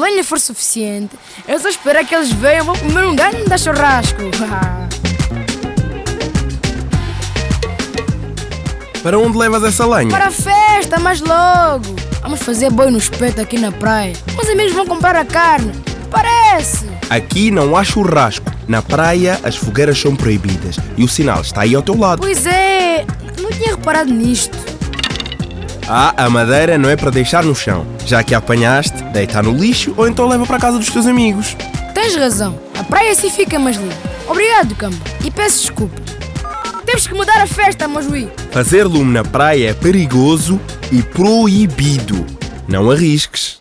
lenha for suficiente, eu só espero que eles venham, vou comer um grande churrasco. Para onde levas essa lenha? Para a festa, mais logo. Vamos fazer boi no espeto aqui na praia. Meus amigos vão comprar a carne. Parece. Aqui não há churrasco. Na praia as fogueiras são proibidas e o sinal está aí ao teu lado. Pois é, não tinha reparado nisto. A madeira não é para deixar no chão. Já que a apanhaste, deita no lixo ou então leva para casa dos teus amigos. Tens razão, a praia assim fica mais limpa. Obrigado, Camba, e peço desculpa. Temos que mudar a festa, Mojuí. Fazer lume na praia é perigoso e proibido. Não arrisques.